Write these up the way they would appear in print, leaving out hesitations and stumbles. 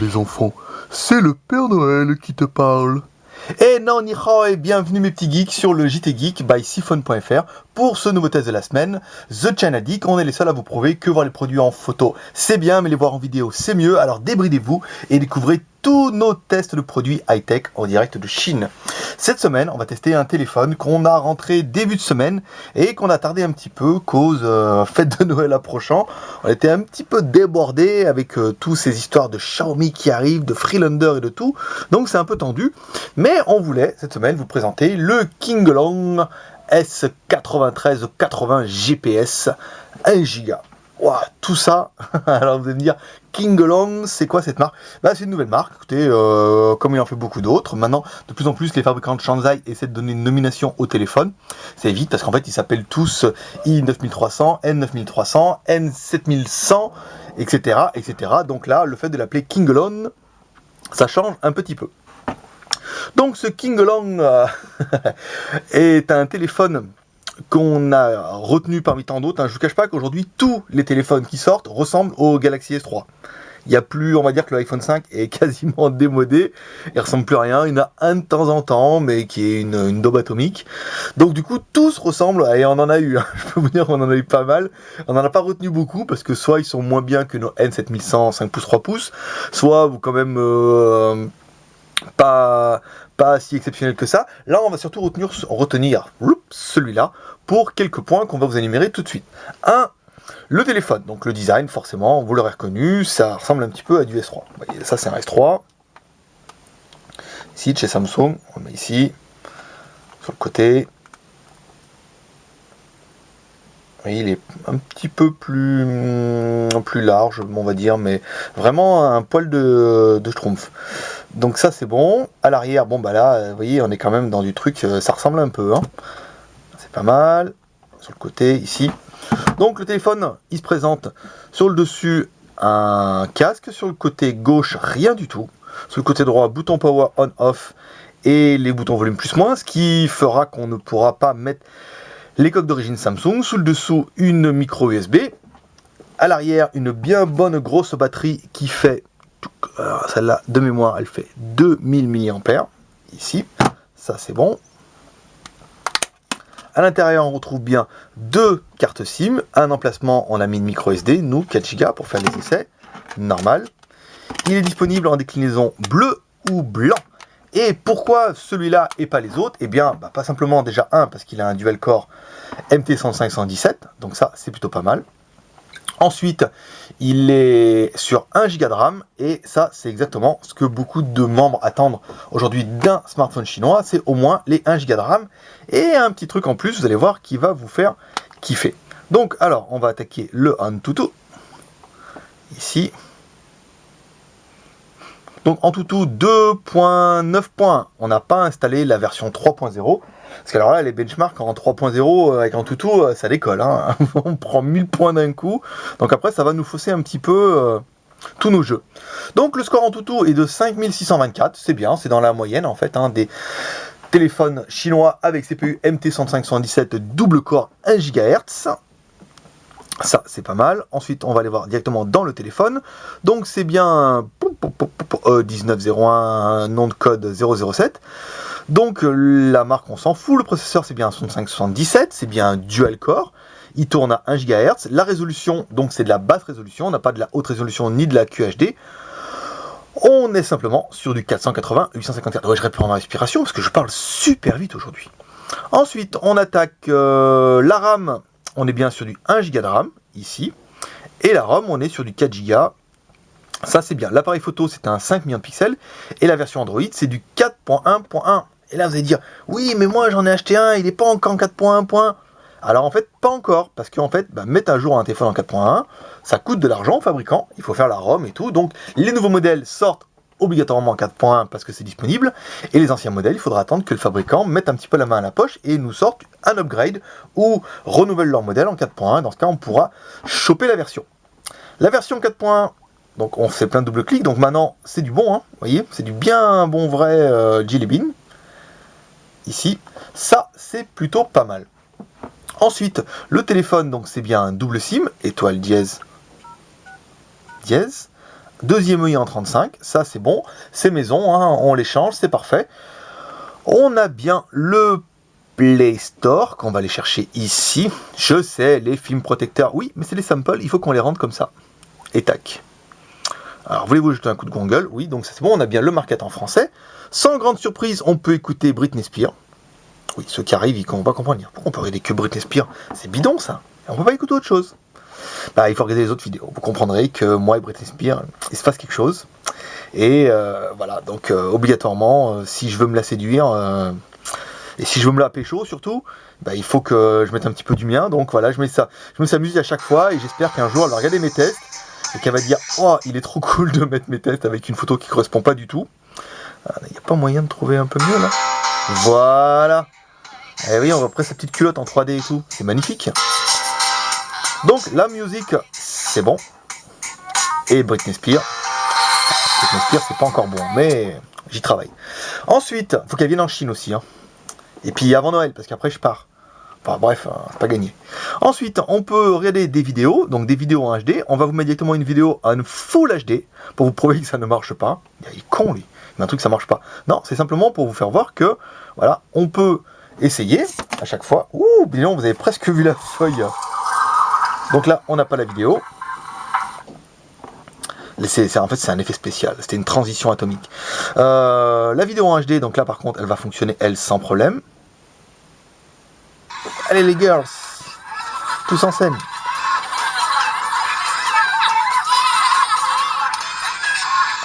les enfants, c'est le Père Noël qui te parle. Et non, ni hao, et bienvenue mes petits geeks sur le JT Geek by Siphon.fr pour ce nouveau test de la semaine, The China Geek. On est les seuls à vous prouver que voir les produits en photo c'est bien, mais les voir en vidéo c'est mieux. Alors débridez-vous et découvrez tous nos tests de produits high-tech en direct de Chine. Cette semaine, on va tester un téléphone qu'on a rentré début de semaine et qu'on a tardé un petit peu cause fête de Noël approchant. On était un petit peu débordé avec toutes ces histoires de Xiaomi qui arrivent, de Freelander et de tout. Donc c'est un peu tendu. Mais on voulait cette semaine vous présenter le Kinglong S9380 GPS 1 Go. Wow, tout ça, alors vous allez me dire, Kinglong, c'est quoi cette marque? C'est une nouvelle marque, écoutez, comme il en fait beaucoup d'autres. Maintenant, de plus en plus, les fabricants de Shanzai essaient de donner une nomination au téléphone. C'est vite, parce qu'en fait, ils s'appellent tous i9300, n9300, n7100, etc., etc. Donc là, le fait de l'appeler Kinglong, ça change un petit peu. Donc ce Kinglong est un téléphone qu'on a retenu parmi tant d'autres. Je ne vous cache pas qu'aujourd'hui, tous les téléphones qui sortent ressemblent au Galaxy S3. Il n'y a plus, on va dire que l'iPhone 5 est quasiment démodé, il ne ressemble plus à rien, il y en a un de temps en temps, mais qui est une daube atomique. Donc du coup, tous ressemblent, et on en a eu, je peux vous dire qu'on en a eu pas mal. On n'en a pas retenu beaucoup, parce que soit ils sont moins bien que nos N7100 5 pouces 3 pouces, soit vous quand même... pas si exceptionnel que ça. Là, on va surtout retenir celui-là pour quelques points qu'on va vous énumérer tout de suite. 1. Le téléphone. Donc le design, forcément, vous l'aurez reconnu, ça ressemble un petit peu à du S3. Vous voyez, ça, c'est un S3. Ici, de chez Samsung, on le met ici, sur le côté. Oui, il est un petit peu plus large, on va dire, mais vraiment un poil de schtroumpf. Donc ça c'est bon. À l'arrière, bon bah là, vous voyez, on est quand même dans du truc, ça ressemble un peu. C'est pas mal. Sur le côté, ici. Donc le téléphone, il se présente sur le dessus un casque, sur le côté gauche, rien du tout. Sur le côté droit, bouton power on-off et les boutons volume plus-moins, ce qui fera qu'on ne pourra pas mettre les coques d'origine Samsung. Sous le dessous, une micro USB. À l'arrière, une bien bonne grosse batterie qui fait, celle-là de mémoire, elle fait 2000 mAh. Ici, ça c'est bon. À l'intérieur, on retrouve bien deux cartes SIM. Un emplacement, on a mis une micro SD, nous 4 Go pour faire les essais. Normal. Il est disponible en déclinaison bleu ou blanc. Et pourquoi celui-là et pas les autres? Eh bien, pas simplement déjà parce qu'il a un dual core MT105-117, donc ça c'est plutôt pas mal. Ensuite, il est sur 1 Go de RAM, et ça c'est exactement ce que beaucoup de membres attendent aujourd'hui d'un smartphone chinois, c'est au moins les 1 Go de RAM, et un petit truc en plus, vous allez voir, qui va vous faire kiffer. Donc alors, on va attaquer le Antutu, ici. Donc en Antutu 2.9 points, on n'a pas installé la version 3.0, parce que alors là les benchmarks en 3.0 avec Antutu ça décolle, on prend 1000 points d'un coup, donc après ça va nous fausser un petit peu tous nos jeux. Donc le score Antutu est de 5624, c'est bien, c'est dans la moyenne en fait des téléphones chinois avec CPU MT105-117 double core 1 GHz. Ça, c'est pas mal. Ensuite, on va aller voir directement dans le téléphone. Donc, c'est bien 1901, nom de code 007. Donc, la marque, on s'en fout. Le processeur, c'est bien un 6577. C'est bien un dual core. Il tourne à 1 GHz. La résolution, donc, c'est de la basse résolution. On n'a pas de la haute résolution ni de la QHD. On est simplement sur du 480-854. Ouais, je reprends ma respiration parce que je parle super vite aujourd'hui. Ensuite, on attaque la RAM. On est bien sur du 1 Go de RAM, ici. Et la ROM, on est sur du 4 Go. Ça, c'est bien. L'appareil photo, c'est un 5 millions de pixels. Et la version Android, c'est du 4.1.1. Et là, vous allez dire, oui, mais moi, j'en ai acheté un, il n'est pas encore en 4.1. Alors, en fait, pas encore. Parce qu'en fait, mettre à jour un téléphone en 4.1, ça coûte de l'argent au fabricant. Il faut faire la ROM et tout. Donc, les nouveaux modèles sortent obligatoirement en 4.1 parce que c'est disponible, et les anciens modèles, il faudra attendre que le fabricant mette un petit peu la main à la poche et nous sorte un upgrade ou renouvelle leur modèle en 4.1. Dans ce cas, on pourra choper la version. La version 4.1, donc on fait plein de double clics, donc maintenant c'est du bon, vous voyez, c'est du bien bon vrai Jelly Bean. Ici, ça c'est plutôt pas mal. Ensuite, le téléphone, donc c'est bien un double SIM, étoile dièse, dièse. Deuxième œil en 35, ça c'est bon, c'est maison, hein, on les change, c'est parfait. On a bien le Play Store qu'on va aller chercher ici. Je sais, les films protecteurs, oui, mais c'est les samples, il faut qu'on les rende comme ça. Et tac. Alors, voulez-vous jeter un coup de Google? Oui, donc c'est bon, on a bien le market en français. Sans grande surprise, on peut écouter Britney Spears. Oui, ceux qui arrivent, ils ne vont pas comprendre. Pourquoi on peut regarder que Britney Spears? C'est bidon, ça. On ne peut pas écouter autre chose. Bah, il faut regarder les autres vidéos. Vous comprendrez que moi et Britney Spears, il se passe quelque chose. Et voilà, donc obligatoirement, si je veux me la séduire, et si je veux me la pécho surtout, bah, il faut que je mette un petit peu du mien. Donc voilà, je mets ça. Je me s'amuse à chaque fois et j'espère qu'un jour elle va regarder mes tests et qu'elle va dire oh, il est trop cool de mettre mes tests avec une photo qui correspond pas du tout. Il n'y a pas moyen de trouver un peu mieux là? Voilà. Et oui, on va presque sa petite culotte en 3D et tout. C'est magnifique. Donc la musique, c'est bon. Et Britney Spears. Britney Spears, c'est pas encore bon, mais j'y travaille. Ensuite, il faut qu'elle vienne en Chine aussi. Hein. Et puis avant Noël, parce qu'après je pars. Enfin bref, c'est pas gagné. Ensuite, on peut regarder des vidéos, donc des vidéos en HD. On va vous mettre directement une vidéo en Full HD pour vous prouver que ça ne marche pas. Il est con lui, il a un truc ça marche pas. Non, c'est simplement pour vous faire voir que, voilà, on peut essayer à chaque fois. Ouh, dis donc, vous avez presque vu la feuille. Donc là, on n'a pas la vidéo. En fait, c'est un effet spécial. C'était une transition atomique. La vidéo en HD, donc là, par contre, elle va fonctionner, elle, sans problème. Allez, les girls, tous en scène.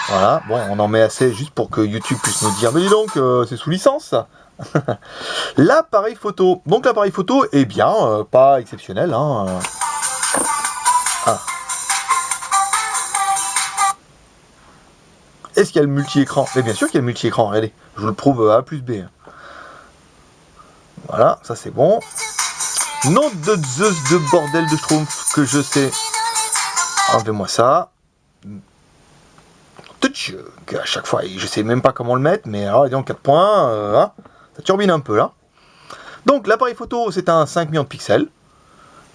Voilà, bon, on en met assez juste pour que YouTube puisse nous dire, mais dis donc, c'est sous licence, ça. L'appareil photo. Donc, l'appareil photo est bien, pas exceptionnel, hein. Ah. Est-ce qu'il y a le multi-écran? Mais bien sûr qu'il y a le multi-écran, regardez. Je vous le prouve A plus B. Voilà, ça c'est bon. Nom de Zeus de bordel de Schtroumpf que je sais. Enlevez-moi ça. À chaque fois, je sais même pas comment le mettre, mais alors, disons 4 points, hein, ça turbine un peu là. Donc l'appareil photo, c'est un 5 millions de pixels.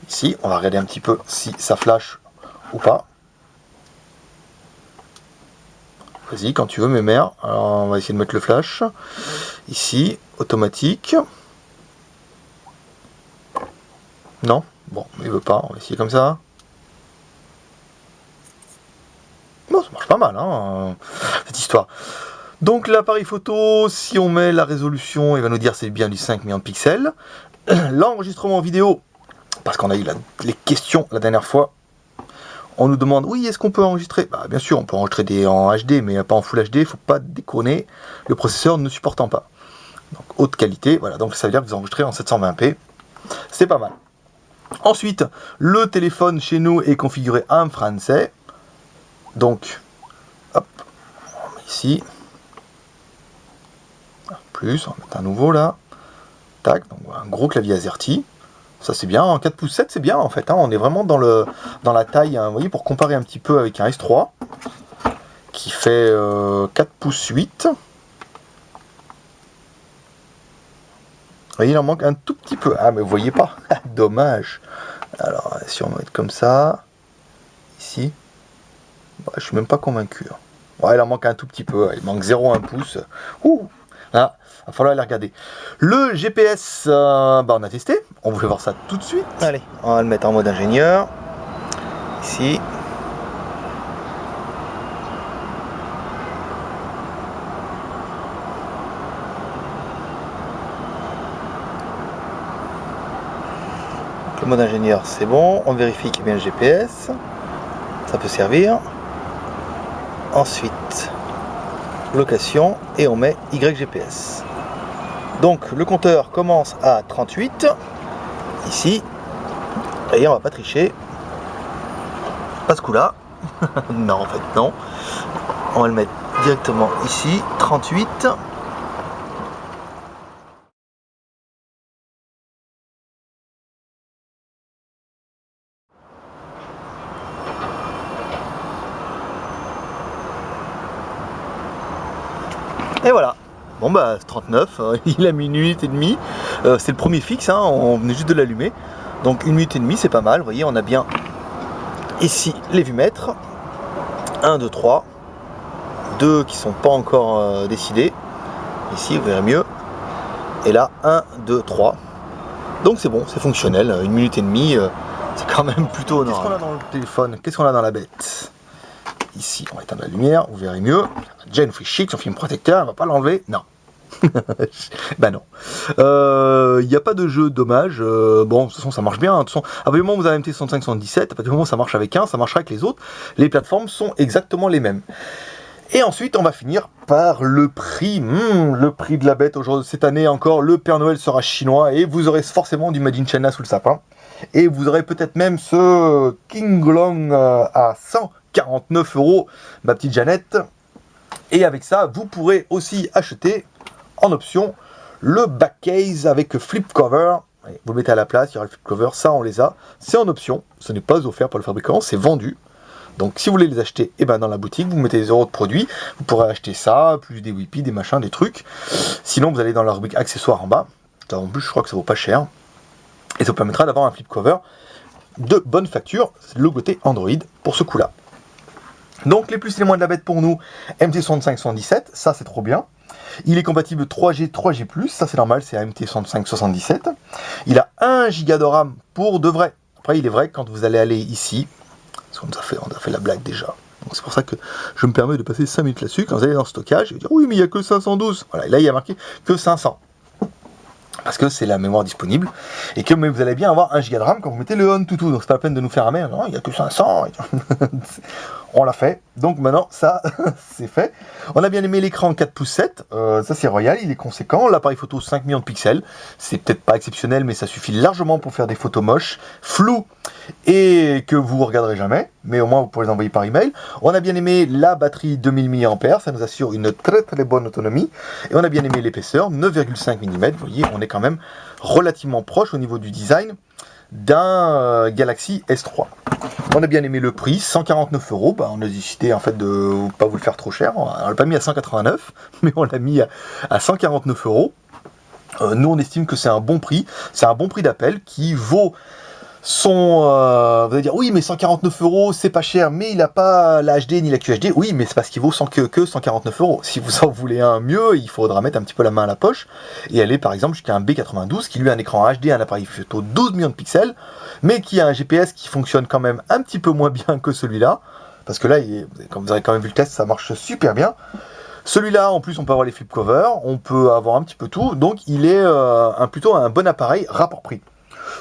Ici, on va regarder un petit peu si ça flash ou pas. Vas-y, quand tu veux, mes mères. Alors, on va essayer de mettre le flash. Ici, automatique. Non? Bon, il veut pas. On va essayer comme ça. Bon, ça marche pas mal, hein, cette histoire. Donc, l'appareil photo, si on met la résolution, il va nous dire c'est bien du 5 millions de pixels. L'enregistrement vidéo, parce qu'on a eu les questions la dernière fois. On nous demande, oui, est-ce qu'on peut enregistrer? Bah, bien sûr, on peut enregistrer en HD, mais pas en Full HD, il ne faut pas déconner, le processeur ne supportant pas. Donc, haute qualité, voilà, donc ça veut dire que vous enregistrez en 720p, c'est pas mal. Ensuite, le téléphone chez nous est configuré en français, donc, hop, on met ici, plus, on va mettre un nouveau là, tac, donc un gros clavier AZERTY. Ça c'est bien, en 4 pouces 7 c'est bien en fait, hein. On est vraiment dans la taille, hein, vous voyez, pour comparer un petit peu avec un S3 qui fait 4 pouces 8. Vous voyez, il en manque un tout petit peu. Ah mais vous voyez pas, dommage. Alors si on va mettre comme ça, ici, bah, je suis même pas convaincu. Hein. Ouais, il en manque un tout petit peu, il manque 0,1 pouce. Ouh. Là, il va falloir aller regarder. Le GPS, bah on a testé. On voulait voir ça tout de suite. Allez, on va le mettre en mode ingénieur. Ici. Donc, le mode ingénieur, c'est bon. On vérifie qu'il y a bien le GPS. Ça peut servir. Ensuite, location et on met YGPS. Donc le compteur commence à 38 ici et on va pas tricher, pas ce coup là. Non, en fait non, on va le mettre directement ici, 38. Et voilà. Bon bah 39, il a mis 1 minute et demie, c'est le premier fixe, hein, on venait juste de l'allumer, donc 1 minute et demie c'est pas mal, vous voyez on a bien ici les vumètres, 1, 2, 3. 2 qui sont pas encore décidés. Ici, vous verrez mieux. Et là, 1, 2, 3. Donc c'est bon, c'est fonctionnel. 1 minute et demie, c'est quand même plutôt honorable. Qu'est-ce qu'on a dans le téléphone? Qu'est-ce qu'on a dans la bête? Ici, on va éteindre la lumière, vous verrez mieux. Déjà une chic, son film protecteur, elle va pas l'enlever. Non. Bah non. Il n'y a pas de jeu, dommage. Bon, de toute façon, ça marche bien. De toute façon, à partir du moment où vous avez MT6577, à partir du moment où ça marche avec un, ça marchera avec les autres. Les plateformes sont exactement les mêmes. Et ensuite, on va finir par le prix. Le prix de la bête aujourd'hui, cette année encore, le Père Noël sera chinois et vous aurez forcément du Made in China sous le sapin. Et vous aurez peut-être même ce King Long à 149 €, ma petite Jeannette. Et avec ça, vous pourrez aussi acheter en option le back case avec flip cover. Vous le mettez à la place, il y aura le flip cover, ça on les a. C'est en option, ce n'est pas offert par le fabricant, c'est vendu. Donc si vous voulez les acheter, et ben dans la boutique, vous mettez les euros de produits, vous pourrez acheter ça, plus des Whippy, des machins, des trucs. Sinon vous allez dans la rubrique accessoires en bas. En plus je crois que ça vaut pas cher. Et ça vous permettra d'avoir un flip cover de bonne facture, logoté Android pour ce coup-là. Donc les plus et les moins de la bête pour nous, MT6577, ça c'est trop bien. Il est compatible 3G, 3G+, ça c'est normal, c'est un MT6577. Il a 1 Go de RAM pour de vrai. Après il est vrai que quand vous allez aller ici, parce qu'on a fait la blague déjà. Donc c'est pour ça que je me permets de passer 5 minutes là-dessus. Quand vous allez dans le stockage, et vous dire oui mais il n'y a que 512. Voilà, et là il y a marqué que 500. Parce que c'est la mémoire disponible. Et que mais vous allez bien avoir 1 Go de RAM quand vous mettez le OnTouTou. Donc c'est pas la peine de nous faire un mail. Non, il n'y a que 500. On l'a fait. Donc maintenant, ça, c'est fait. On a bien aimé l'écran 4:7. Ça, c'est royal. Il est conséquent. L'appareil photo 5 millions de pixels. C'est peut-être pas exceptionnel, mais ça suffit largement pour faire des photos moches, floues, et que vous ne regarderez jamais. Mais au moins, vous pourrez les envoyer par email. On a bien aimé la batterie 2000 mAh. Ça nous assure une très très bonne autonomie. Et on a bien aimé l'épaisseur 9,5 mm. Vous voyez, on est quand même relativement proche au niveau du design d'un Galaxy S3. On a bien aimé le prix, 149 €. Bah, on a décidé en fait de ne pas vous le faire trop cher. On l'a pas mis à 189, mais on l'a mis à 149 €. Nous on estime que c'est un bon prix. C'est un bon prix d'appel qui vaut son... vous allez dire, oui mais 149 € c'est pas cher, mais il n'a pas la HD ni la QHD. Oui mais c'est parce qu'il vaut que 149 €. Si vous en voulez un mieux, il faudra mettre un petit peu la main à la poche et aller par exemple jusqu'à un B92 qui lui a un écran HD, un appareil photo 12 millions de pixels, mais qui a un GPS qui fonctionne quand même un petit peu moins bien que celui-là. Parce que là, comme vous avez quand même vu le test, ça marche super bien. Celui-là, en plus, on peut avoir les flip covers, on peut avoir un petit peu tout. Donc il est plutôt un bon appareil rapport-prix.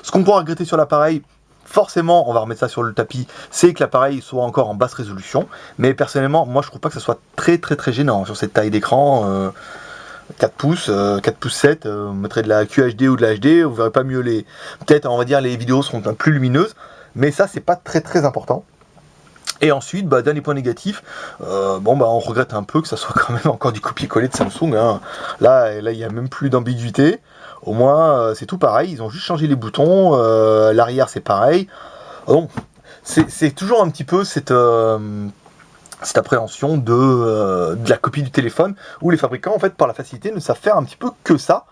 Ce qu'on pourra regretter sur l'appareil, forcément, on va remettre ça sur le tapis, c'est que l'appareil soit encore en basse résolution. Mais personnellement, moi je trouve pas que ça soit très gênant sur cette taille d'écran. 4 pouces, 4 pouces 7, vous mettrez de la QHD ou de la HD, vous verrez pas mieux les... Peut-être, on va dire, les vidéos seront un peu plus lumineuses, mais ça, c'est pas très important. Et ensuite, dernier point négatif, on regrette un peu que ça soit quand même encore du copier-coller de Samsung. Hein. Là, il n'y a même plus d'ambiguïté. Au moins, c'est tout pareil. Ils ont juste changé les boutons. L'arrière, c'est pareil. Donc, c'est toujours un petit peu cette appréhension de la copie du téléphone, où les fabricants, en fait, par la facilité, ne savent faire un petit peu que ça.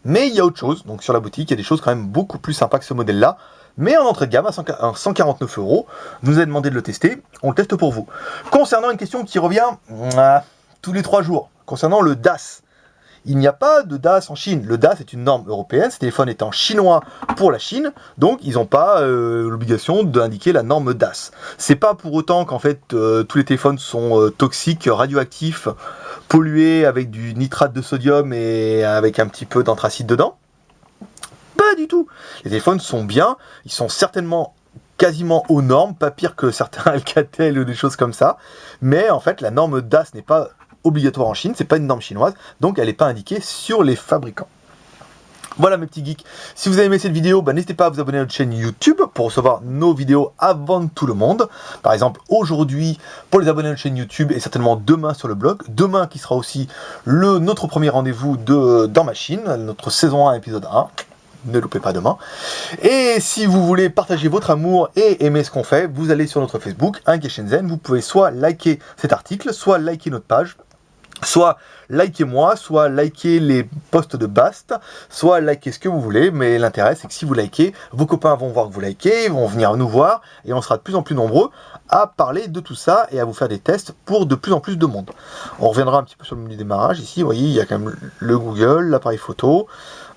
Mais il y a autre chose. Donc, sur la boutique, il y a des choses quand même beaucoup plus sympas que ce modèle-là. Mais en entrée de gamme, à 149 €, vous nous avez demandé de le tester, on le teste pour vous. Concernant une question qui revient tous les 3 jours, concernant le DAS. Il n'y a pas de DAS en Chine. Le DAS est une norme européenne, ce téléphone étant chinois pour la Chine, donc ils n'ont pas l'obligation d'indiquer la norme DAS. C'est pas pour autant qu'en fait tous les téléphones sont toxiques, radioactifs, pollués avec du nitrate de sodium et avec un petit peu d'anthracite dedans. Pas du tout. Les téléphones sont bien, ils sont certainement quasiment aux normes, pas pire que certains Alcatel ou des choses comme ça, mais en fait la norme DAS n'est pas obligatoire en Chine, c'est pas une norme chinoise, donc elle n'est pas indiquée sur les fabricants. Voilà mes petits geeks, si vous avez aimé cette vidéo, n'hésitez pas à vous abonner à notre chaîne YouTube pour recevoir nos vidéos avant tout le monde. Par exemple aujourd'hui pour les abonnés à notre chaîne YouTube et certainement demain sur le blog. Demain qui sera aussi notre premier rendez-vous dans Machine, notre saison 1 épisode 1. Ne loupez pas demain. Et si vous voulez partager votre amour et aimer ce qu'on fait, vous allez sur notre Facebook, Inc et Shenzhen. Vous pouvez soit liker cet article, soit liker notre page. Soit likez-moi, soit likez les posts de Bast, soit likez ce que vous voulez, mais l'intérêt c'est que si vous likez, vos copains vont voir que vous likez, ils vont venir nous voir, et on sera de plus en plus nombreux à parler de tout ça et à vous faire des tests pour de plus en plus de monde. On reviendra un petit peu sur le menu démarrage, ici, vous voyez, il y a quand même le Google, l'appareil photo,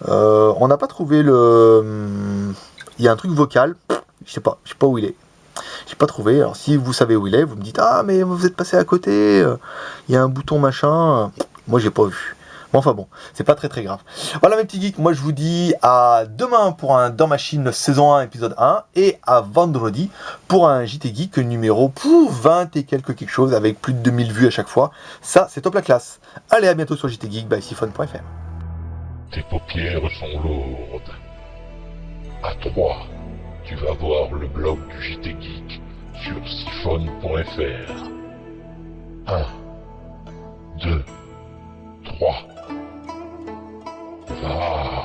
on n'a pas trouvé le... Il y a un truc vocal, je sais pas où il est. J'ai pas trouvé, alors si vous savez où il est, vous me dites ah mais vous êtes passé à côté, il y a un bouton machin, moi j'ai pas vu. Bon, enfin bon, c'est pas très grave. Voilà mes petits geeks, moi je vous dis à demain pour un Dans Machine saison 1 épisode 1 et à vendredi pour un JT Geek numéro 20 et quelque chose avec plus de 2000 vues à chaque fois. Ça c'est top la classe. Allez, à bientôt sur JT Geek by siphon.fr. Tes paupières sont lourdes. À 3, tu vas voir le blog du JT Geek sur siphon.fr. 1, 2, 3. Va.